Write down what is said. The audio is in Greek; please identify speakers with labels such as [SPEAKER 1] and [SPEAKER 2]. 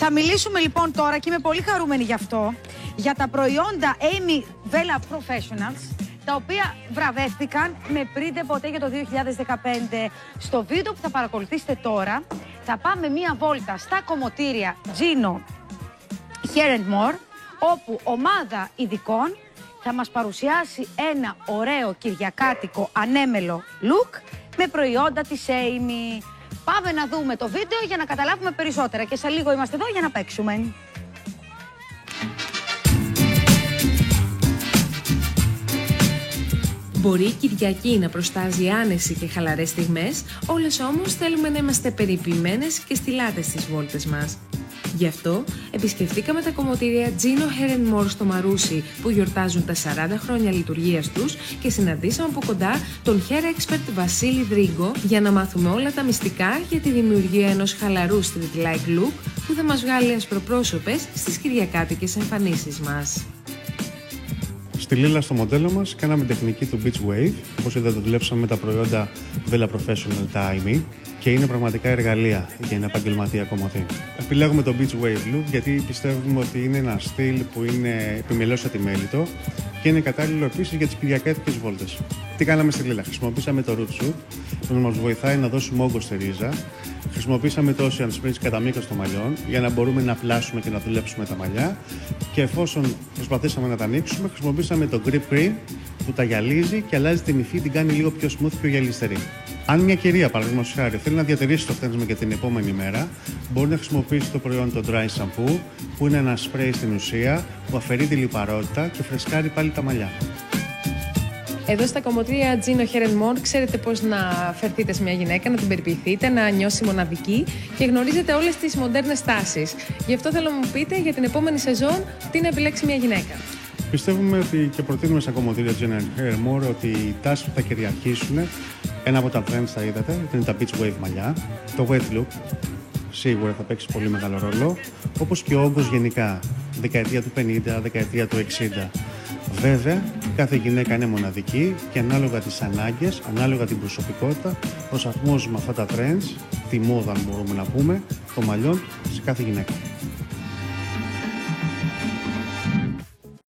[SPEAKER 1] Θα μιλήσουμε λοιπόν τώρα και είμαι πολύ χαρούμενη γι' αυτό για τα προϊόντα Amy Vela Professionals, τα οποία βραβεύτηκαν με πρίτε ποτέ για το 2015. Στο βίντεο που θα παρακολουθήσετε τώρα θα πάμε μία βόλτα στα κομμωτήρια Gino Hair More, όπου ομάδα ειδικών θα μας παρουσιάσει ένα ωραίο κυριακάτικο ανέμελο look με προϊόντα της Amy. Πάμε να δούμε το βίντεο για να καταλάβουμε περισσότερα και σε λίγο είμαστε εδώ για να παίξουμε.
[SPEAKER 2] Μπορεί η Κυριακή να προστάζει άνεση και χαλαρές στιγμές, όλες όμως θέλουμε να είμαστε περιποιημένες και στιλάτες στις βόλτες μας. Γι' αυτό επισκεφτήκαμε τα κομμωτήρια Gino Hair More στο Μαρούσι που γιορτάζουν τα 40 χρόνια λειτουργίας τους και συναντήσαμε από κοντά τον hair expert Βασίλη Δρίγκο για να μάθουμε όλα τα μυστικά για τη δημιουργία ενός χαλαρού street-like look που θα μας βγάλει ασπροπρόσωπες στις κυριακάτικες εμφανίσεις μας.
[SPEAKER 3] Στη Λίλα στο μοντέλο μας κάναμε τεχνική του Beach Wave. Όπως είδατε, δουλέψαμε με τα προϊόντα Vela Professional, τα IME, και είναι πραγματικά εργαλεία για ένα επαγγελματία κομμωτή. Επιλέγουμε το Beach Wave look γιατί πιστεύουμε ότι είναι ένα στυλ που είναι επιμελώς ατιμέλητο και είναι κατάλληλο επίσης για τις κυριακάτικες βόλτες. Τι κάναμε στη Λίλα? Χρησιμοποίησαμε το Root Suit που μας βοηθάει να δώσουμε όγκο στη ρίζα. Χρησιμοποίησαμε το Ocean Spritz κατά μήκος των μαλλιών για να μπορούμε να πλάσουμε και να δουλέψουμε τα μαλλιά. Και εφόσον προσπαθήσαμε να τα ανοίξουμε, χρησιμοποίησαμε το Grip Cream που τα γυαλίζει και αλλάζει την υφή, την κάνει λίγο πιο smooth, πιο γυαλιστερή. Αν μια κυρία, παραδείγματος χάρη, θέλει να διατηρήσει το φτένισμα για την επόμενη μέρα, μπορεί να χρησιμοποιήσει το προϊόν το Dry Shampoo, που είναι ένα σπρέι στην ουσία που αφαιρεί τη λιπαρότητα και φρεσκάρει πάλι τα μαλλιά.
[SPEAKER 2] Εδώ στα κομμωτήρια Gino Hair More ξέρετε πώς να φερθείτε σε μια γυναίκα, να την περιποιηθείτε, να νιώσει μοναδική και γνωρίζετε όλες τις μοντέρνες τάσεις. Γι' αυτό θέλω να μου πείτε για την επόμενη σεζόν τι να επιλέξει μια γυναίκα.
[SPEAKER 3] Πιστεύουμε ότι και προτείνουμε στα κομμωτήρια Gino Hair More ότι οι τάσεις που θα κυριαρχήσουν, ένα από τα trends θα είδατε, είναι τα beach wave μαλλιά, το wet look, σίγουρα θα παίξει πολύ μεγάλο ρόλο, όπως και ο όγκος γενικά, δεκαετία του 50, δεκαετία του 60. Βέβαια, κάθε γυναίκα είναι μοναδική και ανάλογα τις ανάγκες, ανάλογα την προσωπικότητα, προσαρμόζουμε αυτά τα trends, τη μόδα αν μπορούμε να πούμε, των μαλλιών σε κάθε γυναίκα.